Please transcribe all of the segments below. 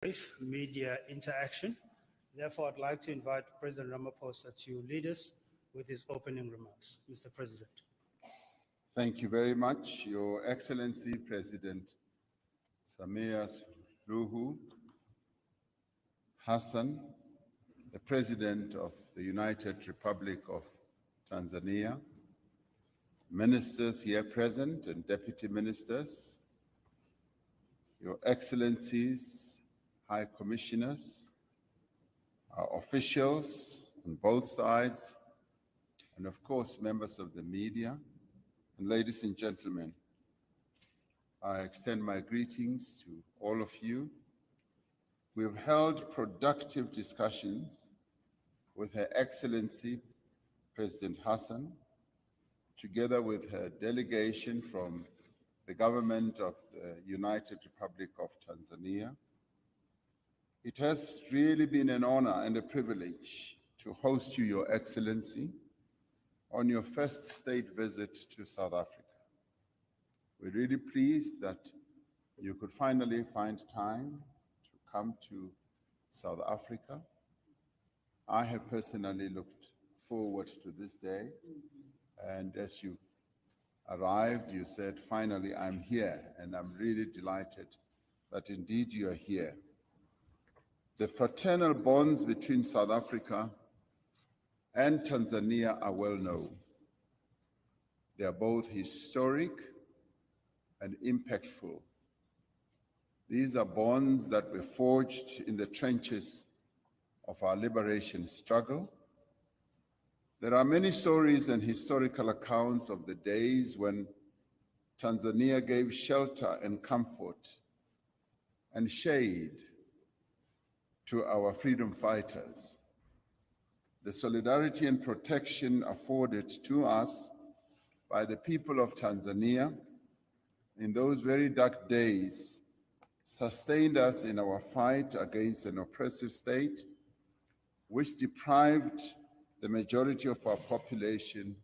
brief media interaction. Therefore, I'd like to invite President Ramaphosa to lead us with his opening remarks. Mr. President. Thank you very much, Your Excellency President Samia Suluhu Hassan, the President of the United Republic of Tanzania, ministers here present and deputy ministers, Your Excellencies, High Commissioners, our officials on both sides, and of course, members of the media, and ladies and gentlemen, I extend my greetings to all of you. We have held productive discussions with Her Excellency President Hassan, together with her delegation from the government of the United Republic of Tanzania. It has really been an honor and a privilege to host you, Your Excellency, on your first state visit to South Africa. We're really pleased that you could finally find time to come to South Africa. I have personally looked forward to this day, and as you arrived, you said, finally, I'm here, and I'm really delighted that indeed you are here. The fraternal bonds between South Africa and Tanzania are well known. They are both historic and impactful. These are bonds that were forged in the trenches of our liberation struggle. There are many stories and historical accounts of the days when Tanzania gave shelter and comfort and shade to our freedom fighters. The solidarity and protection afforded to us by the people of Tanzania in those very dark days sustained us in our fight against an oppressive state which deprived the majority of our population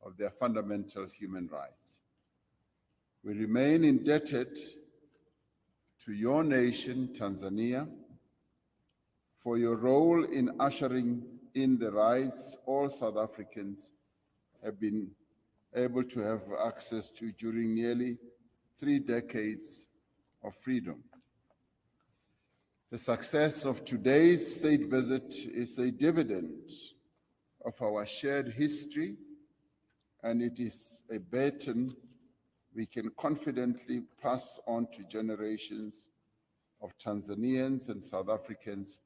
of their fundamental human rights. We remain indebted to your nation, Tanzania, for your role in ushering in the rights all South Africans have been able to have access to during nearly 3 decades of freedom. The success of today's state visit is a dividend of our shared history, and it is a baton we can confidently pass on to generations of Tanzanians and South Africans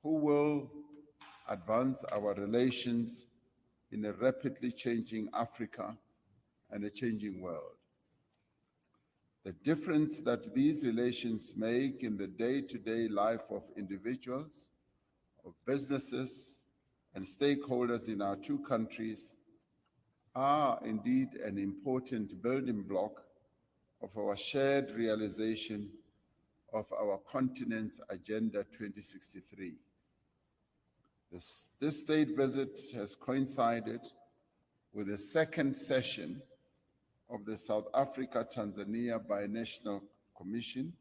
who will advance our relations in a rapidly changing Africa and a changing world. The difference that these relations make in the day-to-day life of individuals, of businesses, and stakeholders in our two countries are indeed an important building block of our shared realization of our continent's Agenda 2063. This state visit has coincided with the second session of the South Africa-Tanzania Binational Commission.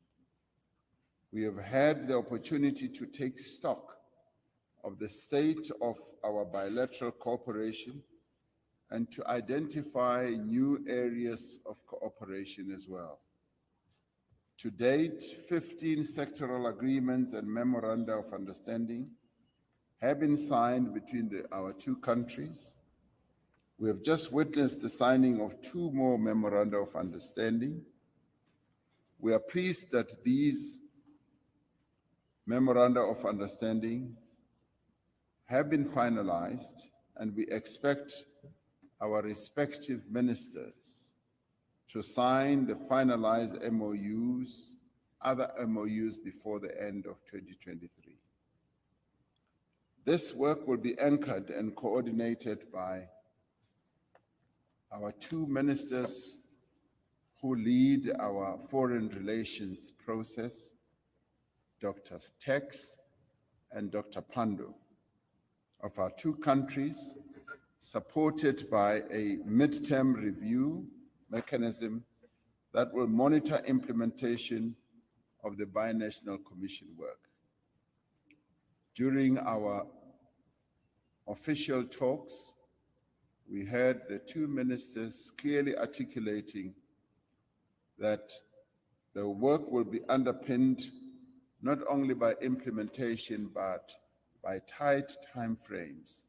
We have had the opportunity to take stock of the state of our bilateral cooperation and to identify new areas of cooperation as well. To date, 15 sectoral agreements and memoranda of understanding have been signed between our two countries. We have just witnessed the signing of 2 more memoranda of understanding. We are pleased that these memoranda of understanding have been finalized, and we expect our respective ministers to sign the finalized MOUs, other MOUs before the end of 2023. This work will be anchored and coordinated by our 2 ministers who lead our foreign relations process, Dr. Tex and Dr. Pando, of our 2 countries, supported by a midterm review mechanism that will monitor implementation of the Binational Commission work. During our official talks, we heard the two ministers clearly articulating that the work will be underpinned not only by implementation, but by tight timeframes.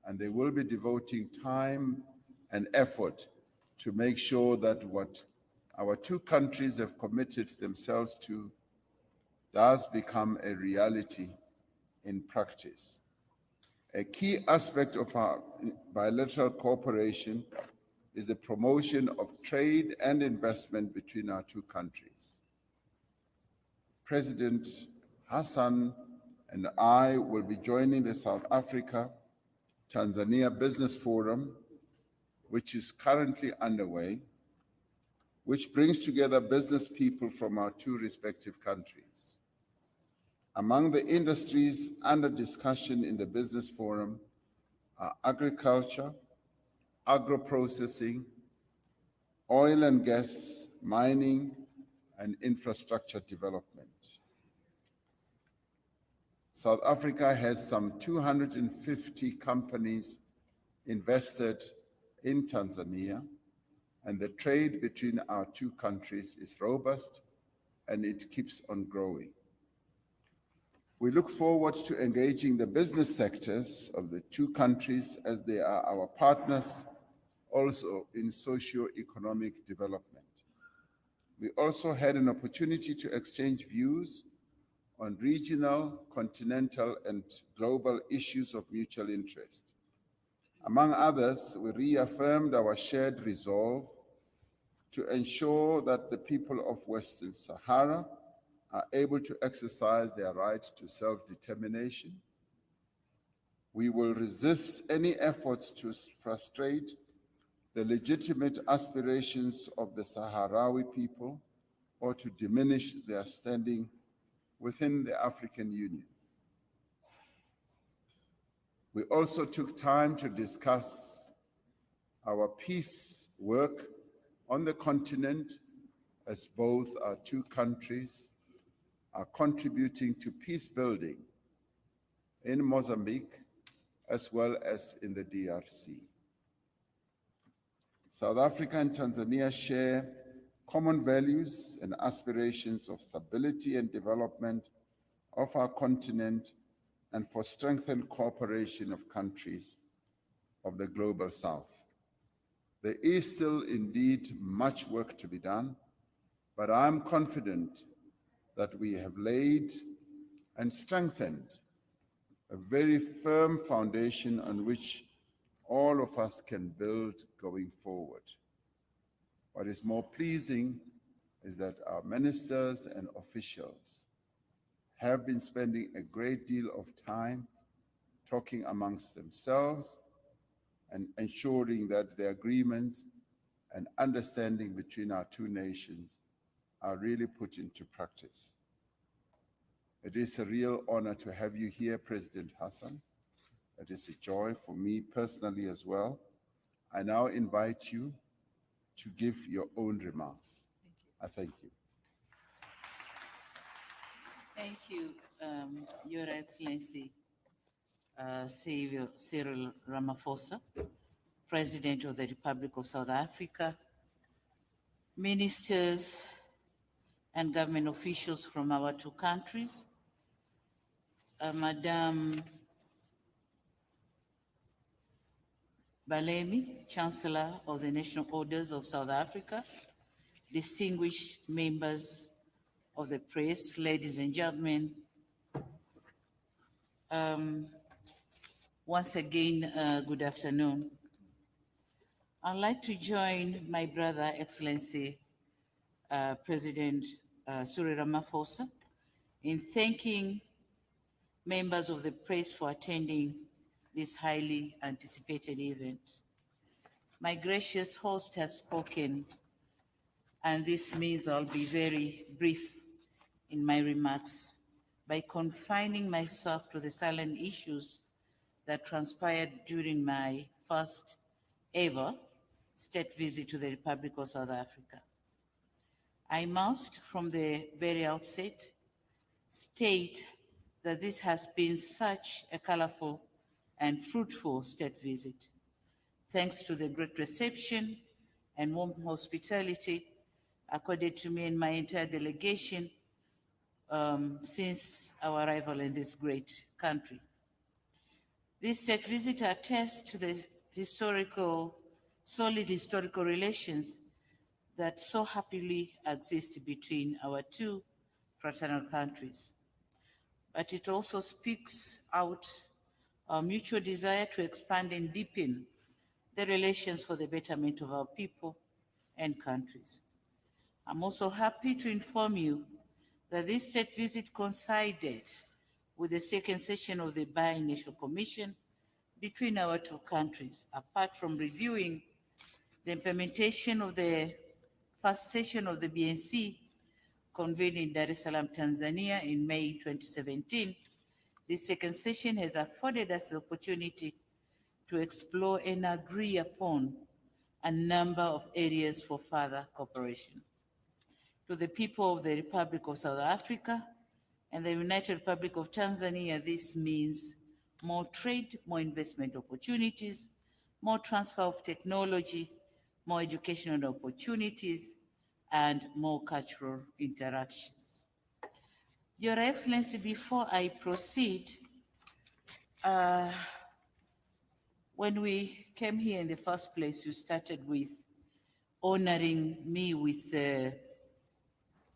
And they will be devoting time and effort to make sure that what our two countries have committed themselves to does become a reality in practice. A key aspect of our bilateral cooperation is the promotion of trade and investment between our two countries. President Hassan and I will be joining the South Africa Tanzania Business Forum, which is currently underway, which brings together business people from our two respective countries. Among the industries under discussion in the business forum are agriculture, agro-processing, oil and gas, mining, and infrastructure development. South Africa has some 250 companies invested in Tanzania, and the trade between our two countries is robust and it keeps on growing. We look forward to engaging the business sectors of the two countries as they are our partners also in socio-economic development. We also had an opportunity to exchange views on regional, continental, and global issues of mutual interest. Among others, we reaffirmed our shared resolve to ensure that the people of Western Sahara are able to exercise their right to self-determination. We will resist any efforts to frustrate the legitimate aspirations of the Sahrawi people or to diminish their standing within the African Union. We also took time to discuss our peace work on the continent, as both our two countries are contributing to peace building in Mozambique as well as in the DRC. South Africa and Tanzania share common values and aspirations of stability and development of our continent and for strengthened cooperation of countries of the Global South. There is still indeed much work to be done, but I'm confident that we have laid and strengthened a very firm foundation on which all of us can build going forward. What is more pleasing is that our ministers and officials have been spending a great deal of time talking amongst themselves and ensuring that the agreements and understanding between our two nations are really put into practice. It is a real honor to have you here, President Hassan. It is a joy for me personally as well. I now invite you to give your own remarks. I thank you. Thank you, Your Excellency, Cyril Ramaphosa, President of the Republic of South Africa, ministers and government officials from our two countries, Madam Balemi, Chancellor of the National Orders of South Africa, distinguished members of the press, ladies and gentlemen, once again, good afternoon. I'd like to join my brother, Excellency President Cyril Ramaphosa, in thanking members of the press for attending this highly anticipated event. My gracious host has spoken, and this means I'll be very brief in my remarks by confining myself to the salient issues that transpired during my first ever state visit to the Republic of South Africa. I must, from the very outset, state that this has been such a colorful and fruitful state visit, thanks to the great reception and warm hospitality accorded to me and my entire delegation since our arrival in this great country. This state visit attests to the solid historical relations that so happily exist between our two fraternal countries. But it also speaks out our mutual desire to expand and deepen the relations for the betterment of our people and countries. I'm also happy to inform you that this state visit coincided with the second session of the Bi-National Commission between our two countries. Apart from reviewing the implementation of the first session of the BNC convened in Dar es Salaam, Tanzania in May 2017, this second session has afforded us the opportunity to explore and agree upon a number of areas for further cooperation. To the people of the Republic of South Africa and the United Republic of Tanzania, this means more trade, more investment opportunities, more transfer of technology, more educational opportunities, and more cultural interactions. Your Excellency, before I proceed, when we came here in the first place, you started with honoring me with the,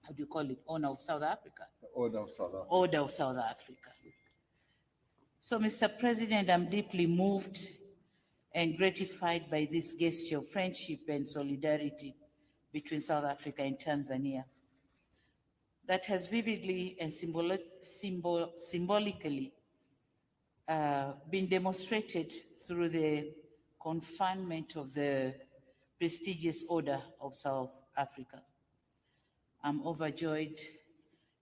how do you call it, Honor of South Africa? The Order of South Africa. Order of South Africa. So, Mr. President, I'm deeply moved and gratified by this gesture of friendship and solidarity between South Africa and Tanzania that has vividly and symbolically been demonstrated through the conferment of the prestigious Order of South Africa. I'm overjoyed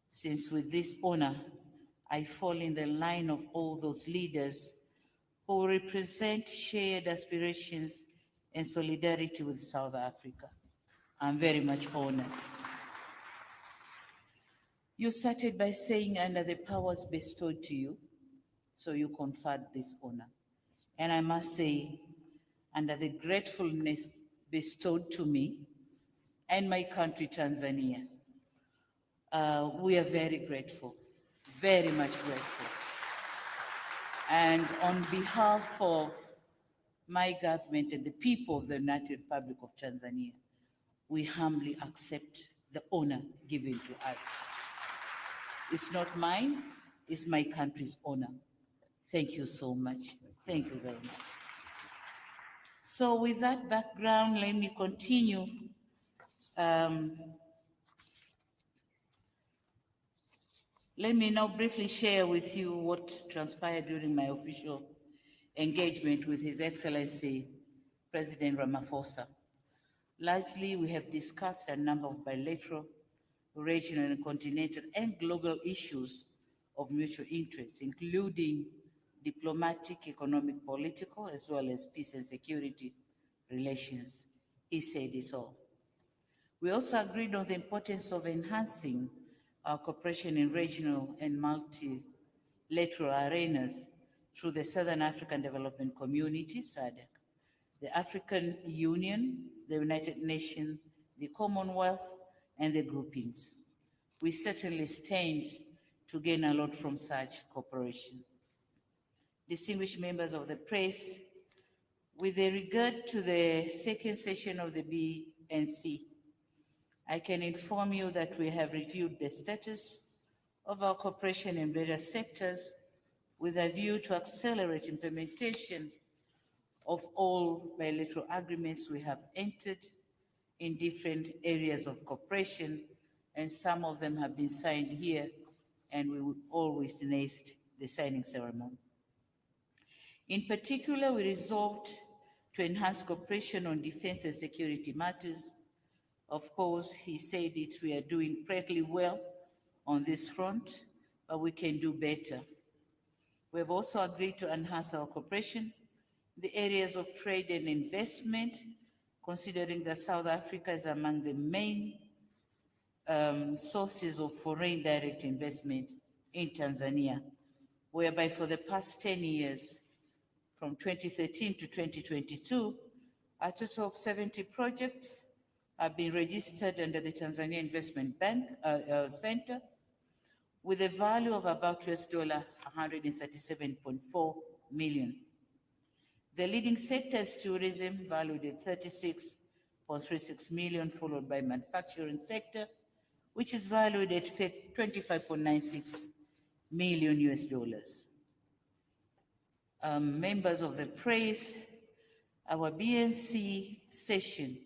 since with this honor, I fall in the line of all those leaders who represent shared aspirations and solidarity with South Africa. I'm very much honored. You started by saying under the powers bestowed to you, so you conferred this honor. And I must say, under the gratefulness bestowed to me and my country, Tanzania, we are very grateful, very much grateful. And on behalf of my government and the people of the United Republic of Tanzania, we humbly accept the honor given to us. It's not mine, it's my country's honor. Thank you so much. Thank you very much. So with that background, let me continue. Let me now briefly share with you what transpired during my official engagement with His Excellency President Ramaphosa. Largely, we have discussed a number of bilateral, regional and continental and global issues of mutual interest, including diplomatic, economic, political, as well as peace and security relations. He said it all. We also agreed on the importance of enhancing our cooperation in regional and multilateral arenas through the Southern African Development Community, SADC, the African Union, the United Nations, the Commonwealth, and the groupings. We certainly stand to gain a lot from such cooperation. Distinguished members of the press, with regard to the second session of the BNC, I can inform you that we have reviewed the status of our cooperation in various sectors with a view to accelerate implementation of all bilateral agreements we have entered in different areas of cooperation, and some of them have been signed here, and we will all witness the signing ceremony. In particular, we resolved to enhance cooperation on defense and security matters. Of course, he said it, we are doing pretty well on this front, but we can do better. We have also agreed to enhance our cooperation in the areas of trade and investment, considering that South Africa is among the main sources of foreign direct investment in Tanzania, whereby for the past 10 years, from 2013 to 2022, a total of 70 projects have been registered under the Tanzania Investment Bank Center with a value of about $137.4 million. The leading sector is tourism, valued at 36.36 million, followed by manufacturing sector, which is valued at 25.96 million US dollars. Members of the press, our BNC session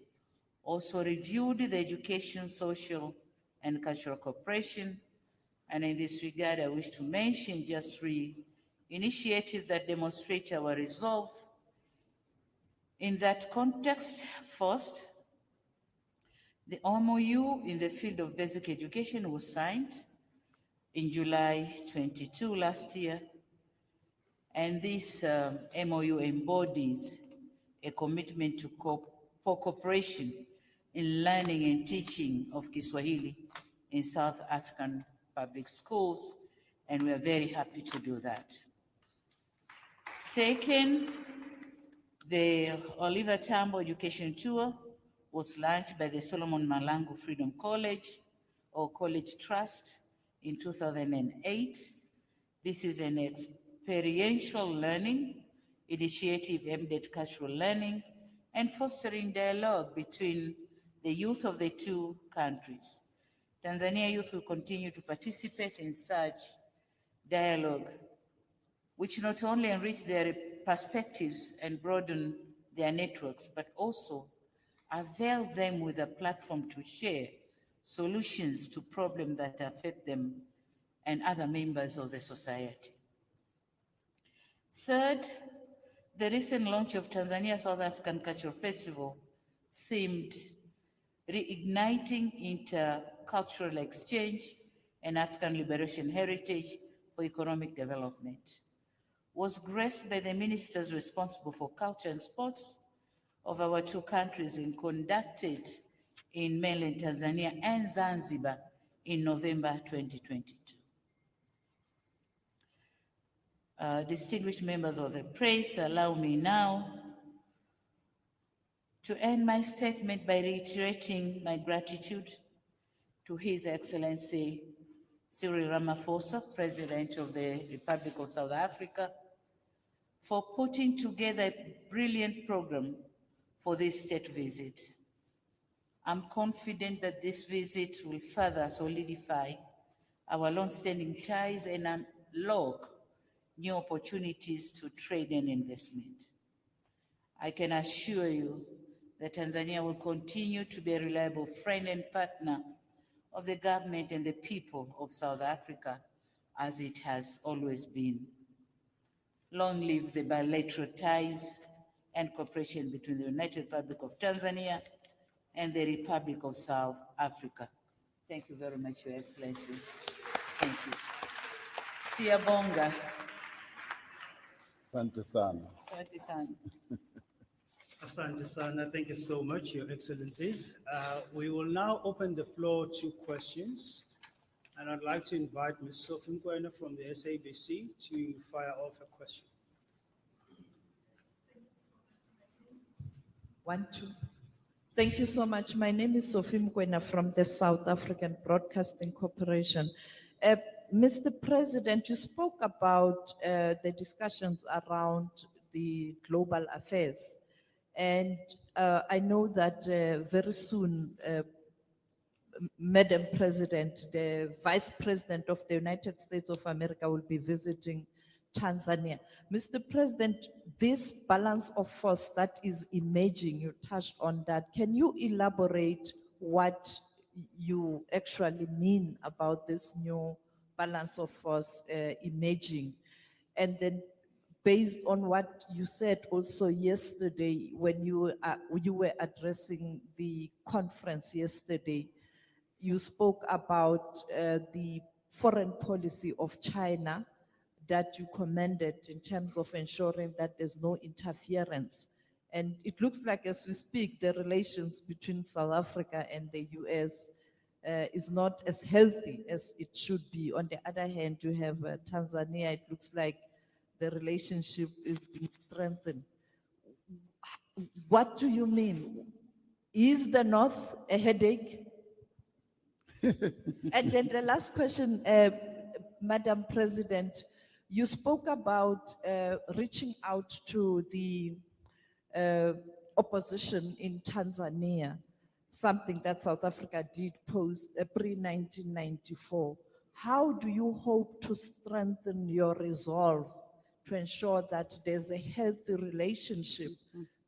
also reviewed the education, social, and cultural cooperation. And in this regard, I wish to mention just 3 initiatives that demonstrate our resolve. In that context, first, the MOU in the field of basic education was signed in July 22 last year. And this MOU embodies a commitment to for cooperation in learning and teaching of Kiswahili in South African public schools, and we are very happy to do that. Second, the Oliver Tambo Education Tour was launched by the Solomon Malangu Freedom College or College Trust in 2008. This is an experiential learning initiative aimed at cultural learning and fostering dialogue between the youth of the two countries. Tanzania youth will continue to participate in such dialogue, which not only enrich their perspectives and broaden their networks, but also avail them with a platform to share solutions to problems that affect them and other members of the society. Third, the recent launch of Tanzania South African Cultural Festival themed Reigniting Intercultural Exchange and African Liberation Heritage for Economic Development was graced by the ministers responsible for culture and sports of our two countries and conducted in mainland Tanzania and Zanzibar in November 2022. Distinguished members of the press, allow me now to end my statement by reiterating my gratitude to His Excellency Cyril Ramaphosa, President of the Republic of South Africa, for putting together a brilliant program for this state visit. I'm confident that this visit will further solidify our long-standing ties and unlock new opportunities to trade and investment. I can assure you that Tanzania will continue to be a reliable friend and partner of the government and the people of South Africa, as it has always been. Long live the bilateral ties and cooperation between the United Republic of Tanzania and the Republic of South Africa. Thank you very much, Your Excellency. Thank you. Siyabonga. Asante sana. Asante sana. Asante sana. Thank you so much, Your Excellencies. We will now open the floor to questions. And I'd like to invite Ms. Sophie Mkwena from the SABC to fire off a question. 1, 2. Thank you so much. My name is Sophie Mkwena from the South African Broadcasting Corporation. Mr. President, you spoke about the discussions around the global affairs. And I know that very soon, Madam President, the Vice President of the United States of America will be visiting Tanzania. Mr. President, this balance of force that is emerging, you touched on that. Can you elaborate what you actually mean about this new balance of force emerging? And then based on what you said also yesterday when you were addressing the conference yesterday, you spoke about the foreign policy of China that you commended in terms of ensuring that there's no interference. And it looks like as we speak, the relations between South Africa and the US is not as healthy as it should be. On the other hand, you have Tanzania, it looks like the relationship is being strengthened. What do you mean? Is the North a headache? And then the last question, Madam President, you spoke about reaching out to the opposition in Tanzania, something that South Africa did post pre-1994. How do you hope to strengthen your resolve to ensure that there's a healthy relationship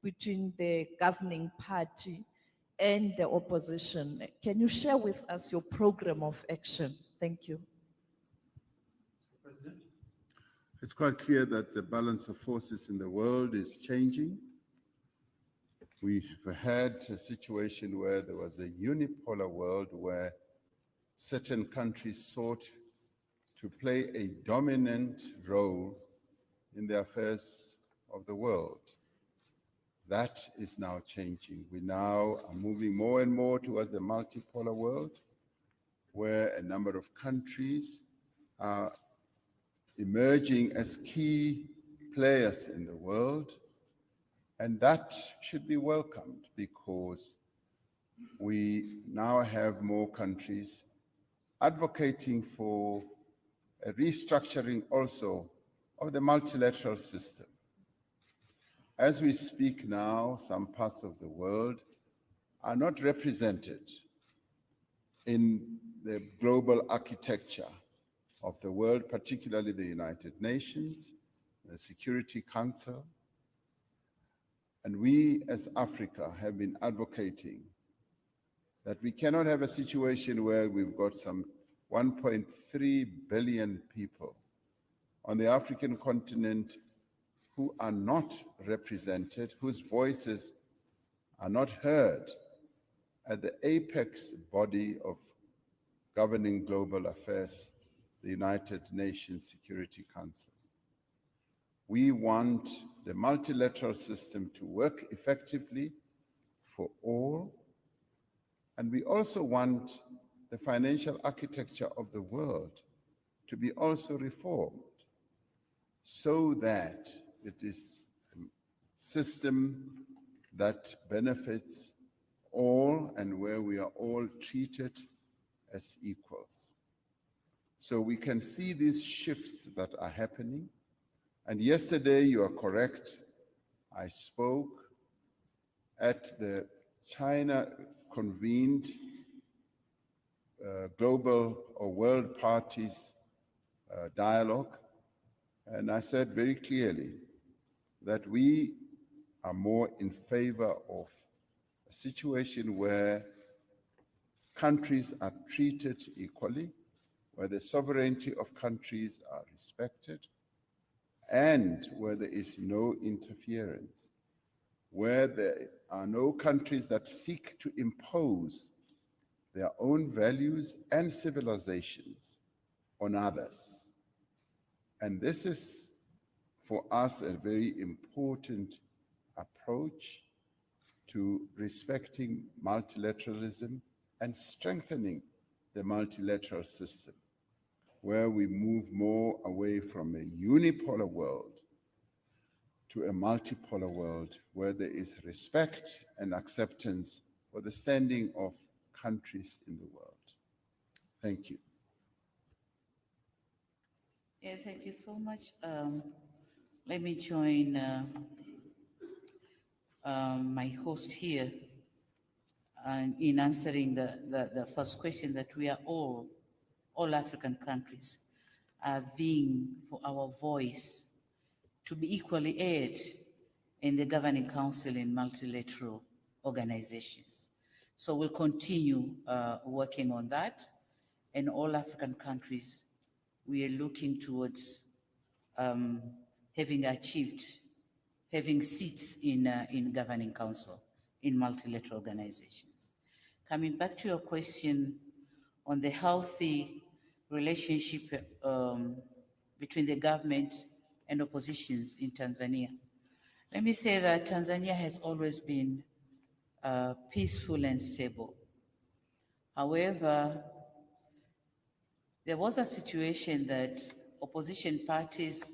between the governing party and the opposition? Can you share with us your program of action? Thank you. President. It's quite clear that the balance of forces in the world is changing. We have had a situation where there was a unipolar world where certain countries sought to play a dominant role in the affairs of the world. That is now changing. We now are moving more and more towards a multipolar world where a number of countries are emerging as key players in the world. And that should be welcomed because we now have more countries advocating for a restructuring also of the multilateral system. As we speak now, some parts of the world are not represented in the global architecture of the world, particularly the United Nations, the Security Council. And we as Africa have been advocating that we cannot have a situation where we've got some 1.3 billion people on the African continent who are not represented, whose voices are not heard at the apex body of governing global affairs, the United Nations Security Council. We want the multilateral system to work effectively for all, and we also want the financial architecture of the world to be also reformed so that it is a system that benefits all and where we are all treated as equals. So we can see these shifts that are happening. And yesterday, you are correct, I spoke at the China-convened global or world parties dialogue, and I said very clearly that we are more in favor of a situation where countries are treated equally, where the sovereignty of countries are respected, and where there is no interference, where there are no countries that seek to impose their own values and civilizations on others. And this is, for us, a very important approach to respecting multilateralism and strengthening the multilateral system, where we move more away from a unipolar world to a multipolar world where there is respect and acceptance for the standing of countries in the world. Thank you. Yeah, thank you so much. Let me join my host here in answering the first question, that we are all African countries are vying for our voice to be equally heard in the governing council in multilateral organizations. So we'll continue working on that. In all African countries, we are looking towards having seats in governing council in multilateral organizations. Coming back to your question on the healthy relationship between the government and oppositions in Tanzania, let me say that Tanzania has always been peaceful and stable. However, there was a situation that opposition parties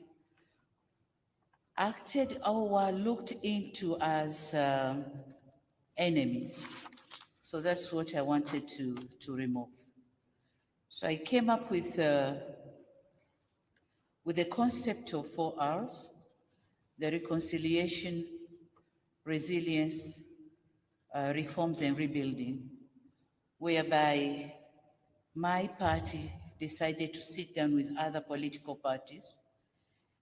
acted or were looked into as enemies. So that's what I wanted to remove. So I came up with the concept of 4 Rs: the reconciliation, resilience, reforms and rebuilding, whereby my party decided to sit down with other political parties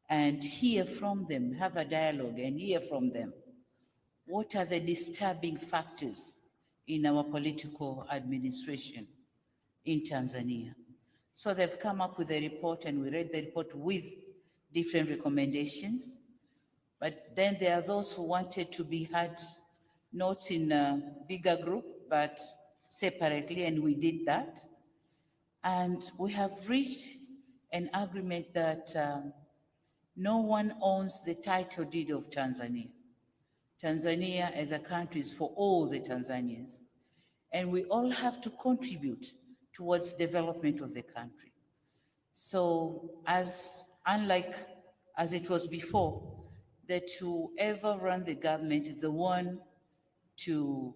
and hear from them, have a dialogue and hear from them. What are the disturbing factors in our political administration in Tanzania? So they've come up with a report, and we read the report with different recommendations. But then there are those who wanted to be heard not in a bigger group, but separately, and we did that. And we have reached an agreement that no one owns the title deed of Tanzania. Tanzania as a country is for all the Tanzanians, and we all have to contribute towards development of the country. So unlike as it was before, that whoever ran the government is the one to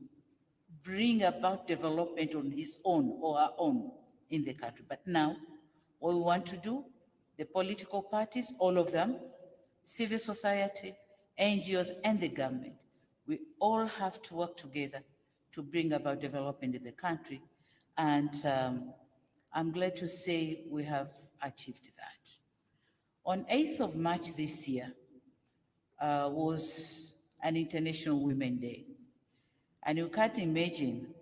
bring about development on his own or her own in the country. But now, what we want to do, the political parties, all of them, civil society, NGOs, and the government, we all have to work together to bring about development in the country. And I'm glad to say we have achieved that. On 8th of March this year was an International Women's Day. And you can't imagine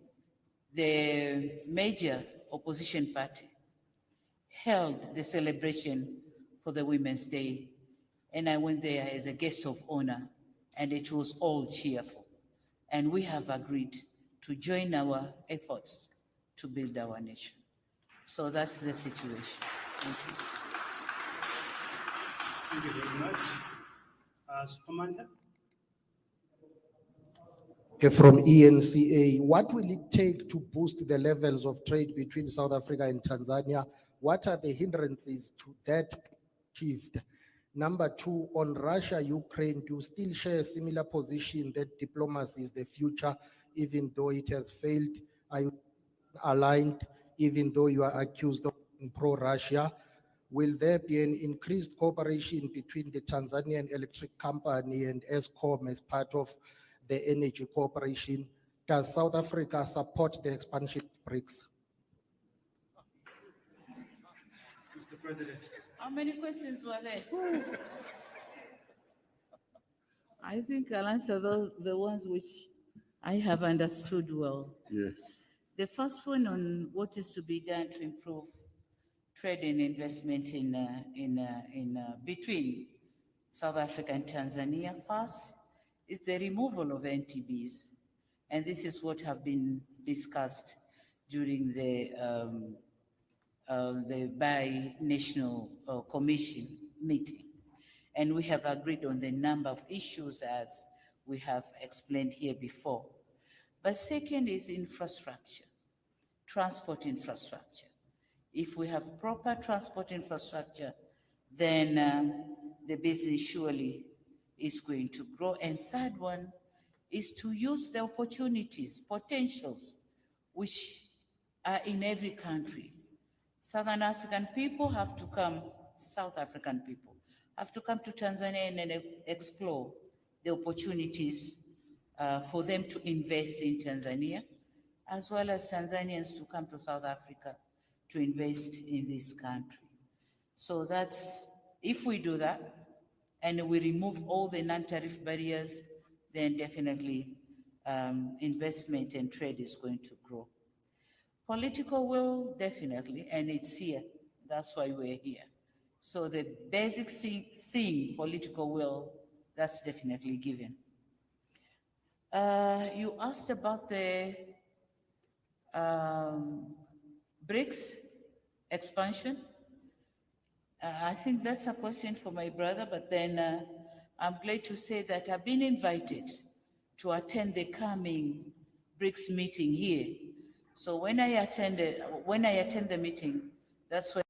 the major opposition party held the celebration for the Women's Day. And I went there as a guest of honor, and it was all cheerful. And we have agreed to join our efforts to build our nation. So that's the situation. Thank you. Thank you very much. Commander? From ENCA, what will it take to boost the levels of trade between South Africa and Tanzania? What are the hindrances to that achieved? Number 2, on Russia, Ukraine, do you still share a similar position that diplomacy is the future, even though it has failed? Are you aligned, even though you are accused of being pro-Russia? Will there be an increased cooperation between the Tanzanian Electric Company and ESCOM as part of the energy cooperation? Does South Africa support the expansion of BRICS? Mr. President. How many questions were there? I think I'll answer the ones which I have understood well. Yes. The first one on what is to be done to improve trade and investment between South Africa and Tanzania. First is the removal of NTBs, and this is what have been discussed during the bi-national commission meeting. And we have agreed on the number of issues as we have explained here before. But second is infrastructure, transport infrastructure. If we have proper transport infrastructure, then the business surely is going to grow. And third one is to use the opportunities, potentials, which are in every country. Southern African people have to come, South African people have to come to Tanzania and explore the opportunities for them to invest in Tanzania, as well as Tanzanians to come to South Africa to invest in this country. So that's, if we do that, and we remove all the non-tariff barriers, then definitely investment and trade is going to grow. Political will, definitely, and it's here. That's why we're here. So the basic thing, political will, that's definitely given. You asked about the BRICS expansion. I think that's a question for my brother, but then I'm glad to say that I've been invited to attend the coming BRICS meeting here So when I attend the meeting, that's when